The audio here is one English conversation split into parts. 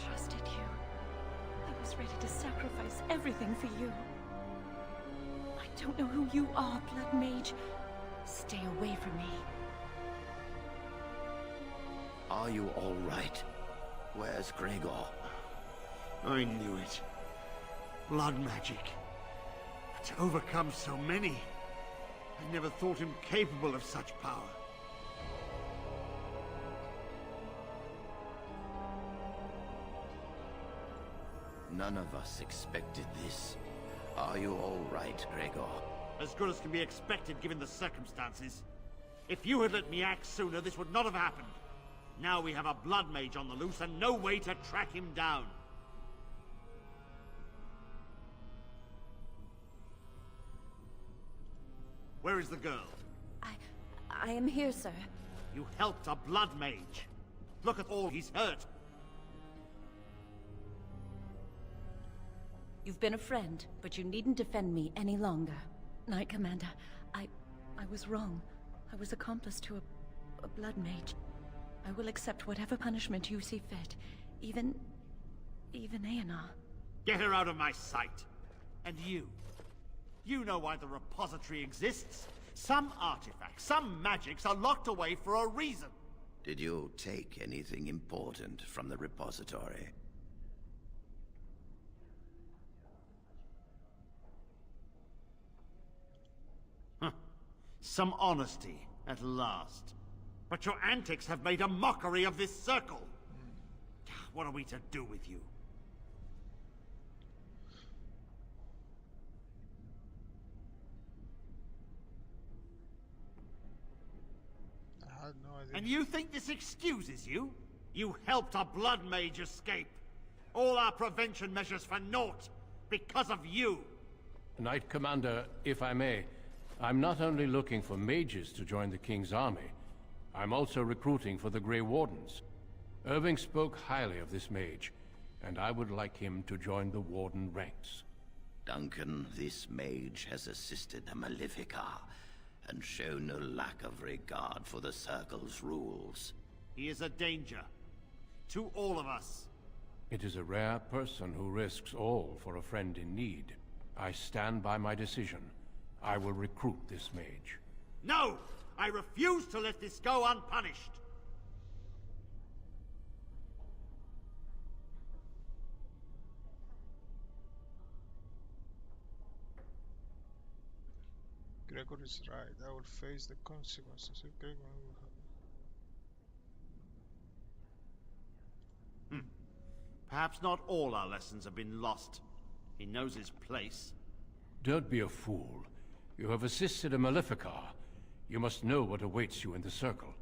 trusted you. I was ready to sacrifice everything for you. I don't know who you are, Blood Mage. Stay away from me. Are you all right? Where's Gregor? I knew it. Blood magic. To overcome so many. I never thought him capable of such power. None of us expected this. Are you all right, Gregor? As good as can be expected given the circumstances. If you had let me act sooner, this would not have happened. Now we have a blood mage on the loose and no way to track him down. Where is the girl? I am here, sir. You helped a blood mage. Look at all he's hurt. You've been a friend, but you needn't defend me any longer. Knight Commander, I was wrong. I was accomplice to a blood mage. I will accept whatever punishment you see fit. Even Aenar. Get her out of my sight. And you. You know why the repository exists. Some artifacts, some magics are locked away for a reason. Did you take anything important from the repository? Some honesty, at last. But your antics have made a mockery of this circle. What are we to do with you? I had no idea. And you think this excuses you? You helped a blood mage escape. All our prevention measures for naught. Because of you. Knight Commander, if I may, I'm not only looking for mages to join the King's army, I'm also recruiting for the Grey Wardens. Irving spoke highly of this mage, and I would like him to join the Warden ranks. Duncan, this mage has assisted the Malefica, and shown no lack of regard for the Circle's rules. He is a danger. To all of us. It is a rare person who risks all for a friend in need. I stand by my decision. I will recruit this mage. No! I refuse to let this go unpunished! Gregor is right. I will face the consequences if Gregor will have. Perhaps not all our lessons have been lost. He knows his place. Don't be a fool. You have assisted a Maleficar. You must know what awaits you in the Circle.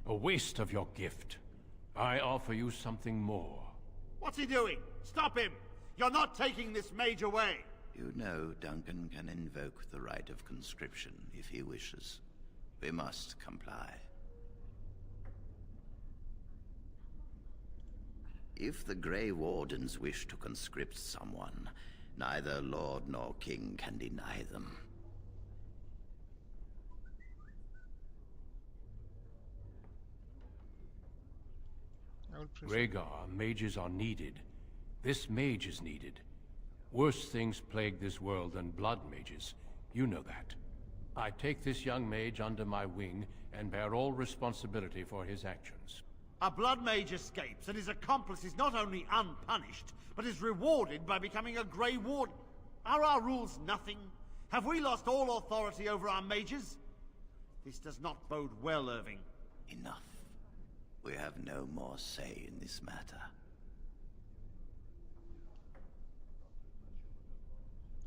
A waste of your gift. I offer you something more. What's he doing? Stop him! You're not taking this mage away! You know Duncan can invoke the right of conscription if he wishes. We must comply. If the Grey Wardens wish to conscript someone, neither Lord nor King can deny them. I will Rhaegar, mages are needed. This mage is needed. Worse things plague this world than blood mages. You know that. I take this young mage under my wing and bear all responsibility for his actions. A blood mage escapes, and his accomplice is not only unpunished, but is rewarded by becoming a Grey Warden. Are our rules nothing? Have we lost all authority over our mages? This does not bode well, Irving. Enough. We have no more say in this matter.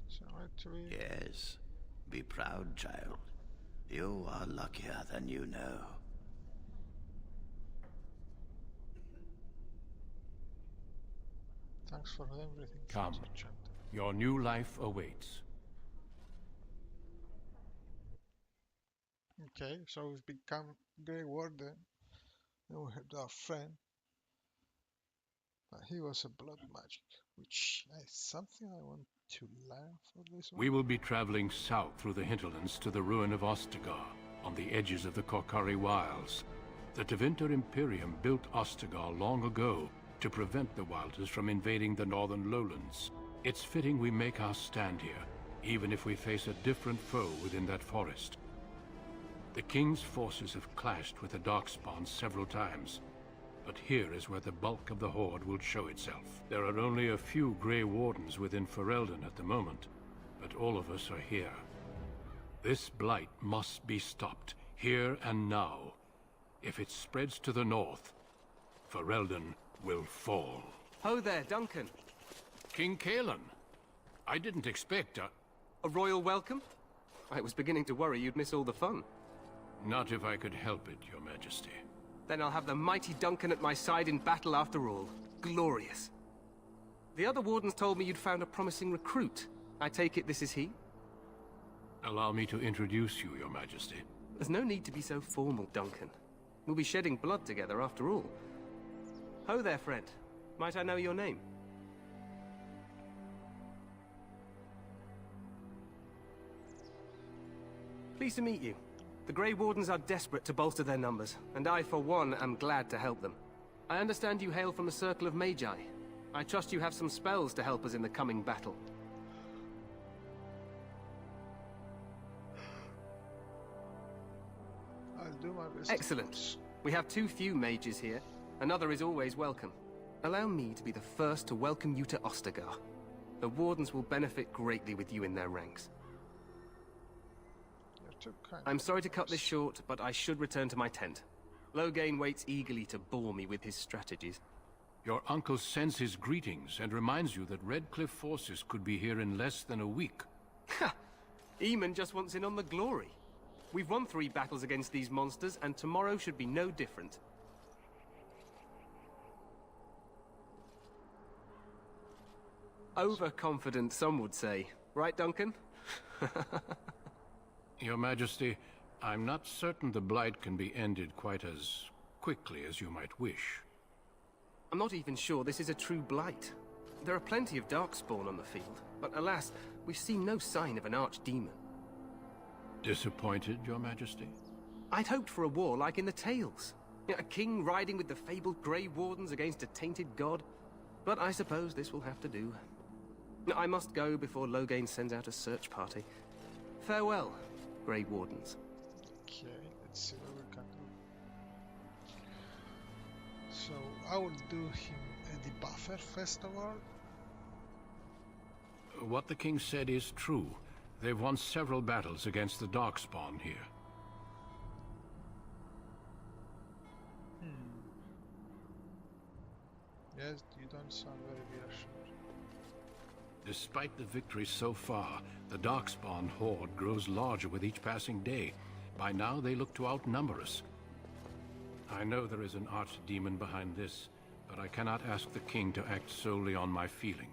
So actually, Yes. Be proud, child. You are luckier than you know. thanks for everything. Come. Sir Chapter. Your new life awaits. Okay, so we've become Grey Warden. And we had our friend. But he was a blood magic, which is something I want to learn for this one. We will be traveling south through the hinterlands to the ruin of Ostagar, on the edges of the Korkari Wilds. The Tevinter Imperium built Ostagar long ago to prevent the Wilders from invading the northern lowlands. It's fitting we make our stand here, even if we face a different foe within that forest. The King's forces have clashed with the Darkspawn several times, but here is where the bulk of the Horde will show itself. There are only a few Grey Wardens within Ferelden at the moment, but all of us are here. This blight must be stopped, here and now. If it spreads to the north, Ferelden will fall. Ho there, Duncan. King Kaelan, I didn't expect A royal welcome? I was beginning to worry you'd miss all the fun. Not if I could help it, Your Majesty. Then I'll have the mighty Duncan at my side in battle after all. Glorious. The other wardens told me you'd found a promising recruit. I take it this is he? Allow me to introduce you, Your Majesty. There's no need to be so formal, Duncan. We'll be shedding blood together after all. Ho there, friend. Might I know your name? Pleased to meet you. The Grey Wardens are desperate to bolster their numbers, and I, for one, am glad to help them. I understand you hail from the Circle of Magi. I trust you have some spells to help us in the coming battle. I'll do my best. Excellent. We have too few mages here. Another is always welcome. Allow me to be the first to welcome you to Ostagar. The Wardens will benefit greatly with you in their ranks. You're too kind. I'm sorry to cut this short, but I should return to my tent. Loghain waits eagerly to bore me with his strategies. Your uncle sends his greetings and reminds you that Redcliffe forces could be here in less than a week. Ha! Eamon just wants in on the glory. We've won 3 battles against these monsters, and tomorrow should be no different. Overconfident, some would say. Right, Duncan? Your Majesty, I'm not certain the Blight can be ended quite as quickly as you might wish. I'm not even sure this is a true blight. There are plenty of Darkspawn on the field, but alas, we've seen no sign of an archdemon. Disappointed, Your Majesty? I'd hoped for a war like in the tales. A king riding with the fabled Grey Wardens against a tainted god. But I suppose this will have to do. I must go before Loghain sends out a search party. Farewell, Grey Wardens. Okay, let's see what we can do. So I will do him a debuffer first of all. What the king said is true. They've won several battles against the Darkspawn here. Yes, you don't sound very reassured. Despite the victories so far, the Darkspawn horde grows larger with each passing day. By now, they look to outnumber us. I know there is an archdemon behind this, but I cannot ask the king to act solely on my feeling.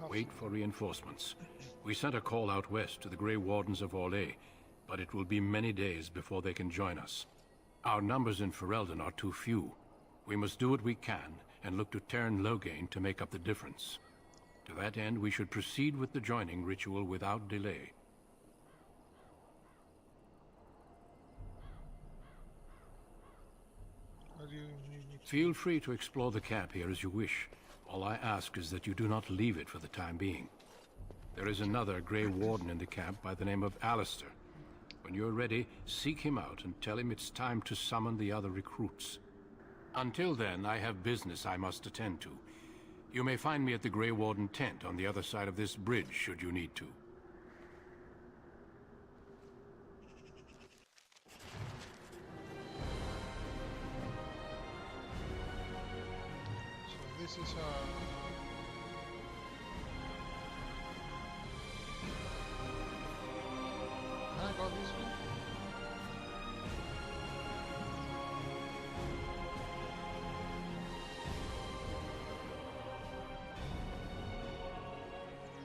Wait for reinforcements. We sent a call out west to the Grey Wardens of Orlais, but it will be many days before they can join us. Our numbers in Ferelden are too few. We must do what we can, and look to Teyrn Loghain to make up the difference. To that end, we should proceed with the joining ritual without delay. Feel free to explore the camp here as you wish. All I ask is that you do not leave it for the time being. There is another Grey Warden in the camp by the name of Alistair. When you're ready, seek him out and tell him it's time to summon the other recruits. Until then, I have business I must attend to. You may find me at the Grey Warden tent on the other side of this bridge, should you need to. This is Can I go this way?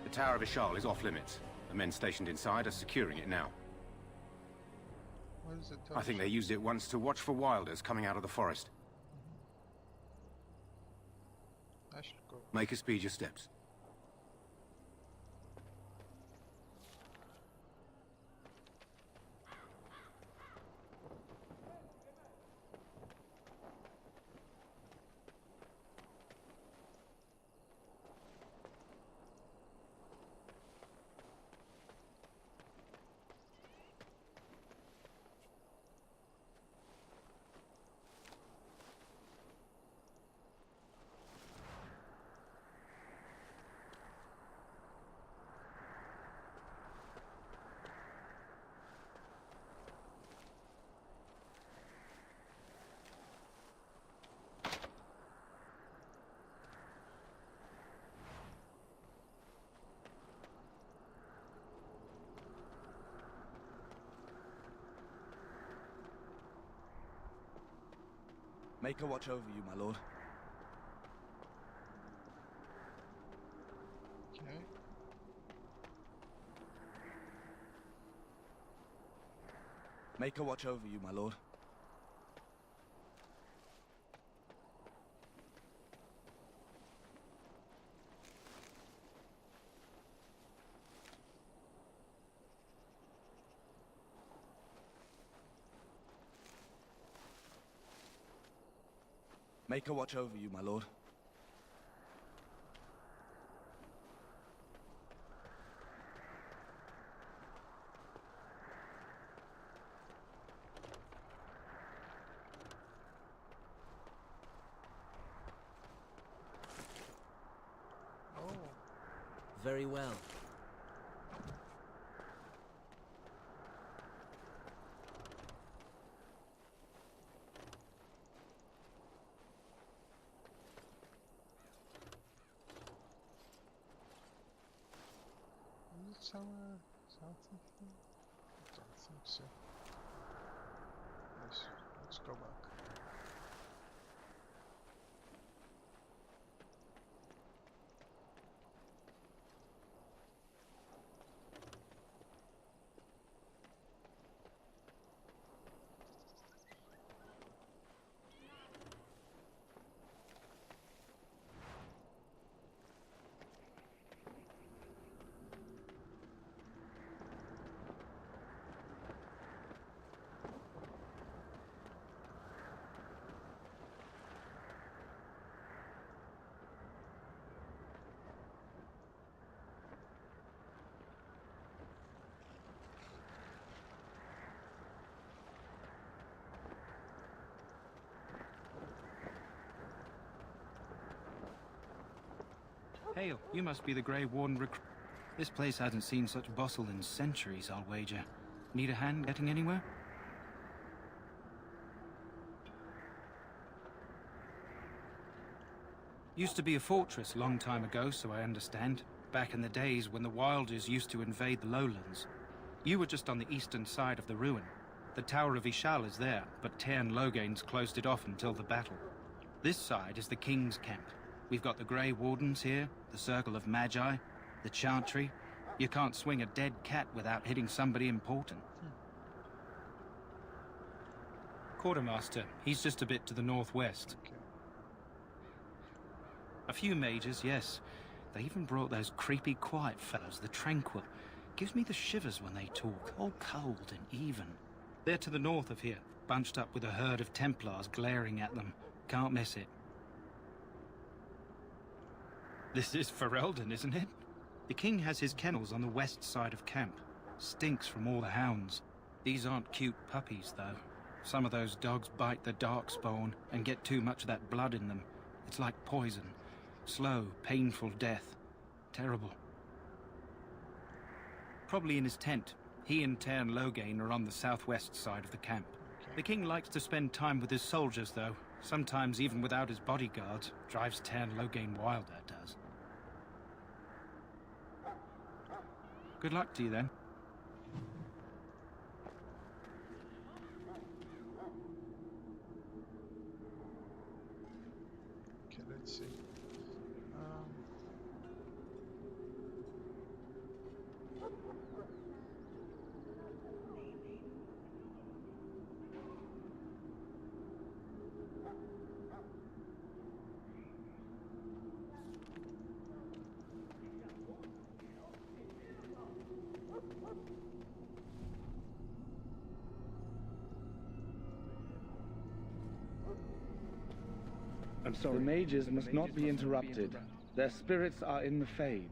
The Tower of Ishal is off limits. The men stationed inside are securing it now. Why Where is the I think they used it once to watch for wilders coming out of the forest. I should go. Make a speed your steps. Make a watch over you, my lord. Okay. Make a watch over you, my lord. Make a watch over you, my lord. Oh, Very well. is it somewhere something here? I don't think so. Let's go back. Hail, you must be the Grey Warden recruit. This place hasn't seen such bustle in centuries, I'll wager. Need a hand getting anywhere? Used to be a fortress long time ago, so I understand. Back in the days when the Wilders used to invade the lowlands. You were just on the eastern side of the ruin. The Tower of Ishal is there, but Tairn Logain's closed it off until the battle. This side is the King's camp. We've got the Grey Wardens here, the Circle of Magi, the Chantry. You can't swing a dead cat without hitting somebody important. Quartermaster, he's just a bit to the northwest. Okay. A few mages, yes. They even brought those creepy quiet fellows, the Tranquil. Gives me the shivers when they talk, all cold and even. They're to the north of here, bunched up with a herd of Templars glaring at them. Can't miss it. This is Ferelden, isn't it? The king has his kennels on the west side of camp. Stinks from all the hounds. These aren't cute puppies, though. Some of those dogs bite the darkspawn and get too much of that blood in them. It's like poison. Slow, painful death. Terrible. Probably in his tent. He and Tairn Logain are on the southwest side of the camp. The king likes to spend time with his soldiers, though. Sometimes even without his bodyguards. Drives Tairn Logain wild, that does. Good luck to you, then. Okay, let's see. I'm sorry. The mages must not be interrupted. Their spirits are in the Fade.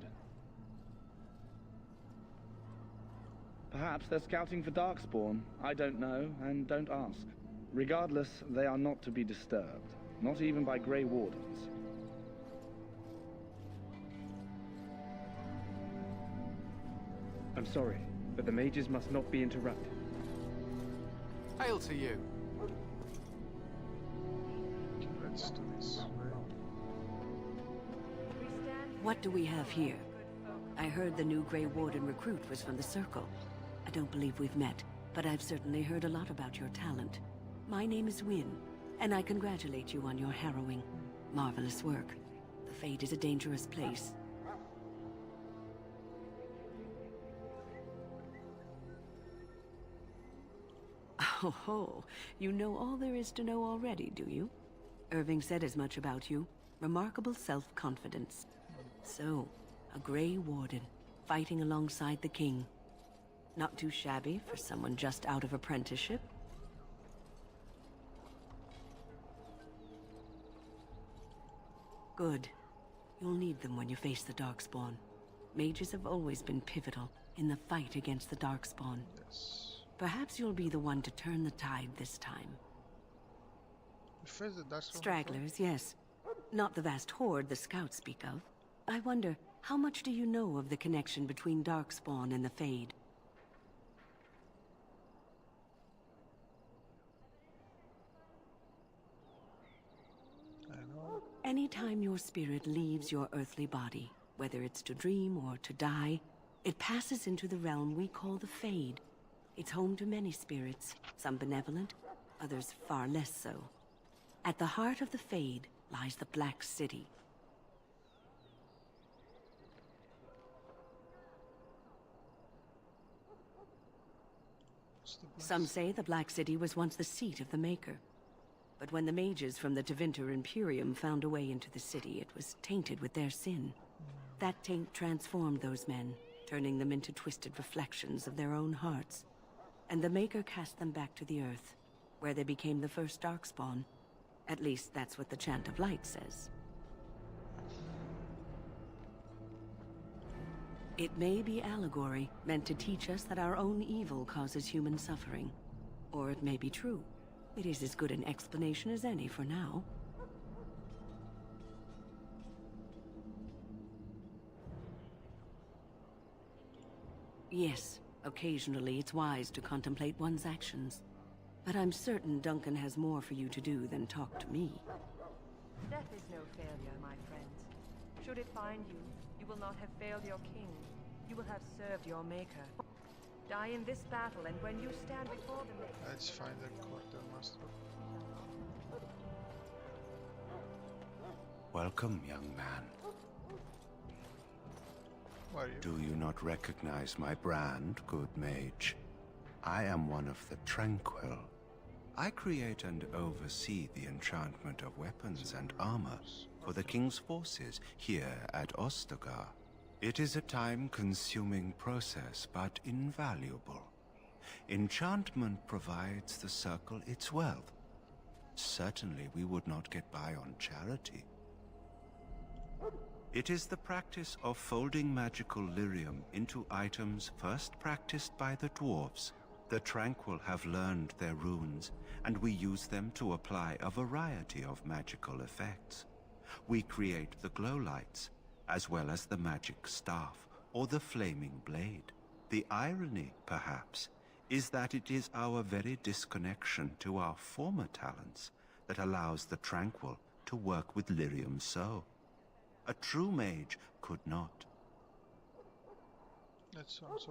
Perhaps they're scouting for Darkspawn. I don't know, and don't ask. Regardless, they are not to be disturbed. Not even by Grey Wardens. I'm sorry, but the mages must not be interrupted. Hail to you. Let's do this way. What do we have here? I heard the new Grey Warden recruit was from the Circle. I don't believe we've met, but I've certainly heard a lot about your talent. My name is Wynne, and I congratulate you on your harrowing, marvelous work. The Fade is a dangerous place. Oh ho, you know all there is to know already, do you? Irving said as much about you. Remarkable self-confidence. So, a Grey Warden, fighting alongside the King. Not too shabby for someone just out of apprenticeship. Good. You'll need them when you face the Darkspawn. Mages have always been pivotal in the fight against the Darkspawn. Yes. Perhaps you'll be the one to turn the tide this time. First, the Darkspawn Stragglers, yes. Not the vast horde the scouts speak of. I wonder, how much do you know of the connection between Darkspawn and the Fade? I know. Anytime your spirit leaves your earthly body, whether it's to dream or to die, it passes into the realm we call the Fade. It's home to many spirits, some benevolent, others far less so. At the heart of the Fade lies the Black City. Some say the Black City was once the seat of the Maker. But when the mages from the Tevinter Imperium found a way into the city, it was tainted with their sin. That taint transformed those men, turning them into twisted reflections of their own hearts. And the Maker cast them back to the Earth, where they became the first Darkspawn. At least that's what the Chant of Light says. It may be allegory, meant to teach us that our own evil causes human suffering. Or it may be true. It is as good an explanation as any for now. Yes, occasionally it's wise to contemplate one's actions. But I'm certain Duncan has more for you to do than talk to me. Death is no failure, my friends. Should it find you, you will not have failed your king. You will have served your maker. Die in this battle, and when you stand before the Maker... Let's find the quartermaster. Welcome, young man. Where are you? Do you not recognize my brand, good mage? I am one of the Tranquil. I create and oversee the enchantment of weapons and armor for the King's forces here at Ostagar. It is a time-consuming process, but invaluable. Enchantment provides the Circle its wealth. Certainly we would not get by on charity. It is the practice of folding magical lyrium into items first practiced by the dwarves. The Tranquil have learned their runes, and we use them to apply a variety of magical effects. We create the glow lights, as well as the magic staff, or the flaming blade. The irony, perhaps, is that it is our very disconnection to our former talents that allows the Tranquil to work with lyrium so. A true mage could not.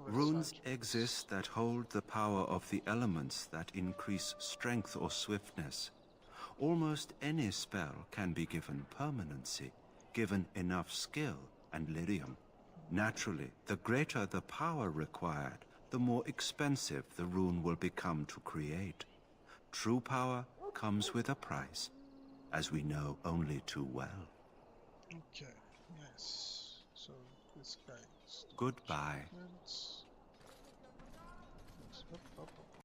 Runes exist that hold the power of the elements that increase strength or swiftness. Almost any spell can be given permanency, given enough skill and lyrium. Naturally, the greater the power required, the more expensive the rune will become to create. True power comes with a price, as we know only too well. Okay, yes. So this guy is goodbye. Up, up,